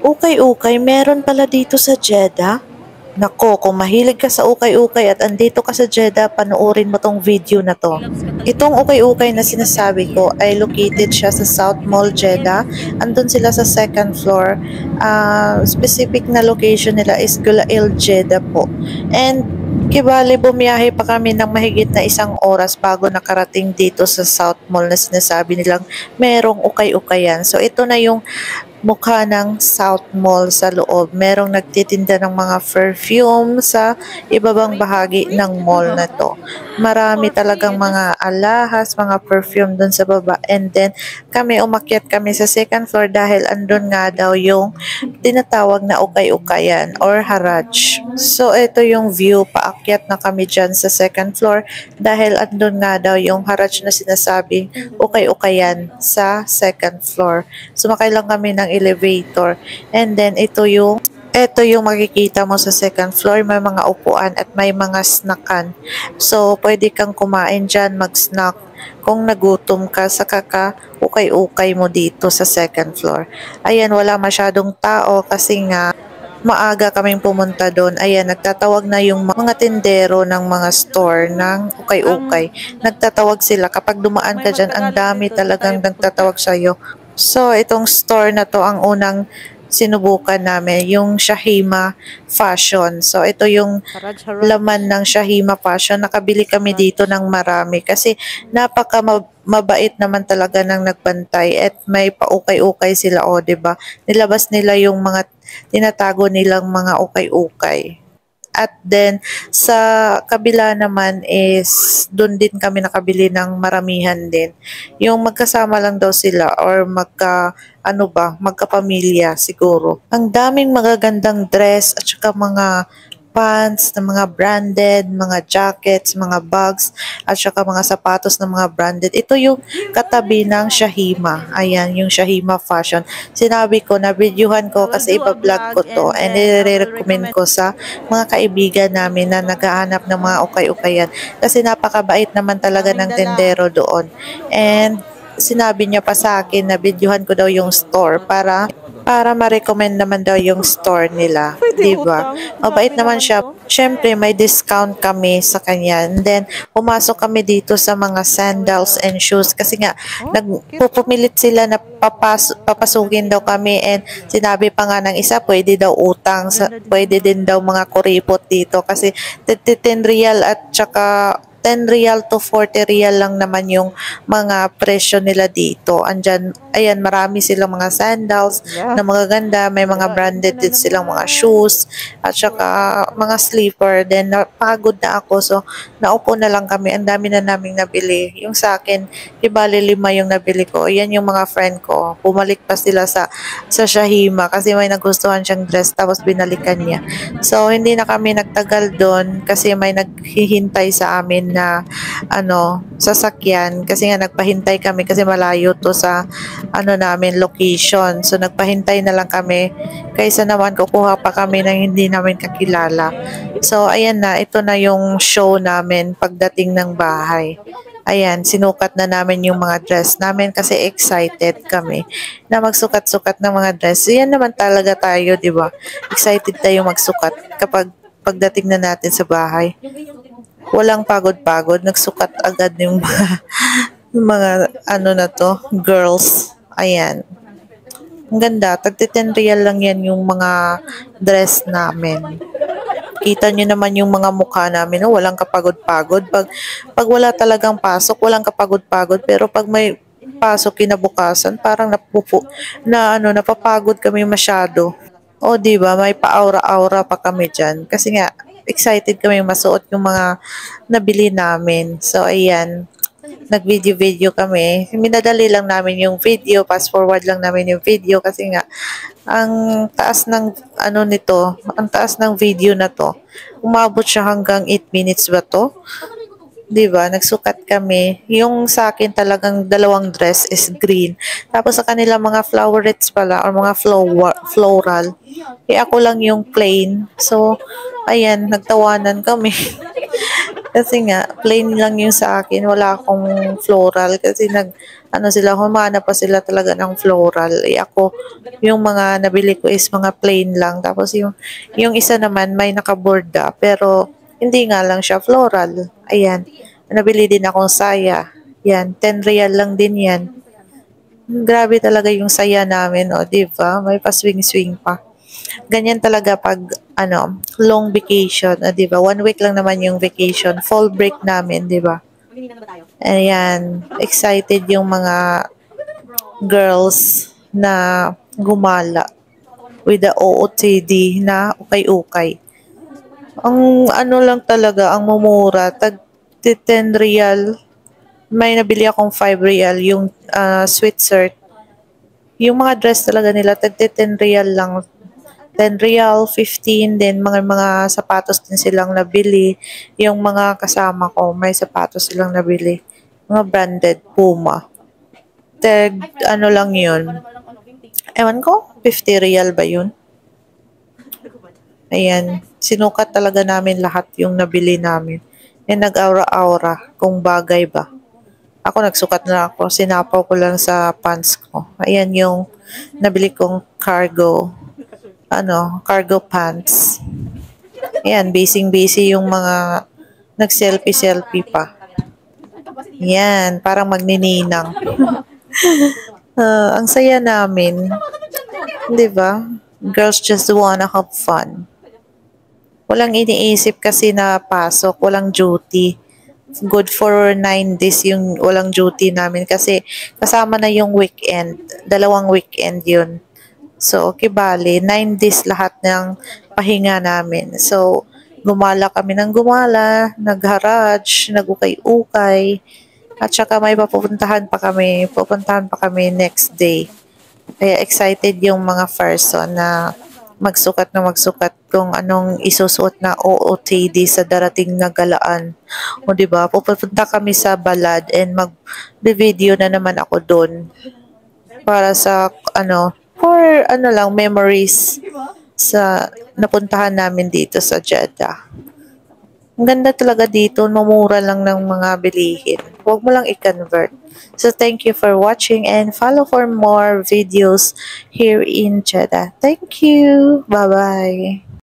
Ukay-ukay, meron pala dito sa Jeddah? Nako, kung mahilig ka sa ukay-ukay at andito ka sa Jeddah, panoorin mo tong video na to. Itong ukay-ukay na sinasabi ko ay located siya sa South Mall, Jeddah. Andun sila sa second floor. Specific na location nila is Gulail, Jeddah po. And kibali bumiyahe pa kami ng mahigit na 1 oras bago nakarating dito sa South Mall na sinasabi nilang merong ukay-ukayan. So ito na yung mukha ng South Mall sa loob. Merong nagtitinda ng mga perfume sa ibabang bahagi ng mall na to. Marami talagang mga alahas, mga perfume dun sa baba. And then, umakyat kami sa second floor dahil andun nga daw yung tinatawag na ukay-ukayan or haraj. So, ito yung view. Paakyat na kami dyan sa second floor dahil andun nga daw yung haraj na sinasabi ukay-ukayan sa second floor. Sumakay lang kami ng elevator. And then, ito yung makikita mo sa second floor. May mga upuan at may mga snackan. So, pwede kang kumain dyan, mag-snack. Kung nagutom ka sa ukay-ukay mo dito sa second floor. Ayan, wala masyadong tao kasi nga maaga kaming pumunta doon. Ayan, nagtatawag na yung mga tindero ng mga store ng ukay-ukay. Nagtatawag sila. Kapag dumaan ka dyan, ang dami talagang nagtatawag sa'yo. So, itong store na to ang unang sinubukan namin, yung Shahima Fashion. So, ito yung laman ng Shahima Fashion. Nakabili kami dito ng marami kasi mabait naman talaga ng nagbantay at may paukay-ukay sila, o, 'di ba? Nilabas nila yung mga tinatago nilang mga ukay-ukay. At then, sa kabila naman is, doon din kami nakabili ng maramihan din. Yung magkasama lang daw sila or magkapamilya siguro. Ang daming magagandang dress at saka mga pants na mga branded, mga jackets, mga bags, at saka mga sapatos na mga branded. Ito yung katabi ng Shahima. Ayan, yung Shahima Fashion. Sinabi ko, na-videohan ko kasi iba-vlog ko to and i-recommend ko sa mga kaibigan namin na naghahanap ng mga ukay-ukayan. Kasi napakabait naman talaga ng tendero doon. And sinabi niya pa sa akin na videohan ko daw yung store para ma-recommend naman daw yung store nila. Diba? Mabait naman siya. Syempre, may discount kami sa kanya. And then, pumasok kami dito sa mga sandals and shoes. Kasi nga, nagpupumilit sila na papasukin daw kami. And sinabi pa nga ng isa, pwede daw utang. Pwede din daw mga kuripot dito. Kasi 10 real at saka 10 real to 40 real lang naman yung mga presyo nila dito. Ayan, marami silang mga sandals na magaganda. May mga branded din silang mga shoes at saka mga slipper. Then, napagod na ako. So, naupo na lang kami. Ang dami na naming nabili. Yung sa akin, ibali 5 yung nabili ko. Yan yung mga friend ko. Bumalik pa sila sa Shahima kasi may nagustuhan siyang dress tapos binalikan niya. So, hindi na kami nagtagal doon kasi may naghihintay sa amin na sasakyan kasi nga nagpahintay kami kasi malayo to sa namin location. So nagpahintay na lang kami kaysa naman kukuha pa kami ng hindi namin kakilala. So ayan na, ito na yung show namin pagdating ng bahay. Ayan, sinukat na namin yung mga dress namin kasi excited kami na magsukat-sukat ng mga dress. Yan naman talaga tayo, di ba? Excited tayo magsukat kapag pagdating na natin sa bahay. Walang pagod-pagod, nagsukat agad yung mga girls. Ayan. Ang ganda, tagti-10 real lang yan yung mga dress namin. Kita nyo naman yung mga mukha namin, no? Walang kapagod-pagod. Pag wala talagang pasok, walang kapagod-pagod. Pero pag may pasok kinabukasan, parang napapagod kami masyado. O, diba, may pa-aura-aura pa kami dyan. Kasi nga, excited kami masuot yung mga nabili namin. So, ayan. Nag-video-video kami. Minadali lang namin yung video. Fast forward lang namin yung video kasi nga, ang taas ng ang taas ng video na to. Umabot siya hanggang 8 minutes ba to? Diba? Nagsukat kami. Yung sa akin talagang 2 dress is green. Tapos sa kanila mga flowerets pala or mga floral. Ako lang yung plain. So, ayan, nagtawanan kami. Kasi nga, plain lang yung sa akin. Wala akong floral. Kasi ano sila, humana pa sila talaga ng floral. Eh ako, yung mga nabili ko is mga plain lang. Tapos yung isa naman, may nakaborda. Pero, hindi nga lang siya floral. Ayan. Nabili din akong saya. Yan, 10 real lang din yan. Grabe talaga yung saya namin, o, di ba? May pa-swing-swing pa. Ganyan talaga pag long vacation, 'di ba? 1 week lang naman yung vacation, fall break namin, 'di ba? Ayan, excited yung mga girls na gumala with the OOTD na ukay-ukay. Ang ano lang talaga, ang mumura, tag 10 real. May nabili akong 5 real yung sweatshirt. Yung mga dress talaga nila, tag 10 real lang. 10 real, 15, then mga sapatos din silang nabili. Yung mga kasama ko, may sapatos silang nabili. Mga branded, Puma. Tag, ano lang yun. Ewan ko, 50 real ba yun? Ayan, sinukat talaga namin lahat yung nabili namin. Eh, nag-aura-aura kung bagay ba. Ako nagsukat na ako, sinapaw ko lang sa pants ko. Ayan yung nabili kong cargo pants. Ayan, busy-busy yung mga nag-selfie-selfie pa. Yan, parang magnininang. Ang saya namin. 'Di ba? Girls just wanna have fun. Walang iniisip kasi na pasok, walang duty. Good for 9 days yung walang duty namin kasi kasama na yung weekend. 2 weekend yun. So, okay, bali, 9 days lahat ng pahinga namin. So, gumala kami ng gumala, nag-garage, nag-ukay-ukay, at saka may pupuntahan pa kami next day. Kaya excited yung mga person na magsukat kung anong isusuot na OOTD sa darating na galaan. O, di ba? Pupunta kami sa balad and mag-video na naman ako doon para sa for lang memories sa napuntahan namin dito sa Jeddah. Ang ganda talaga dito, mamura lang ng mga bilihin. Huwag mo lang i-convert. So thank you for watching and follow for more videos here in Jeddah. Thank you. Bye-bye.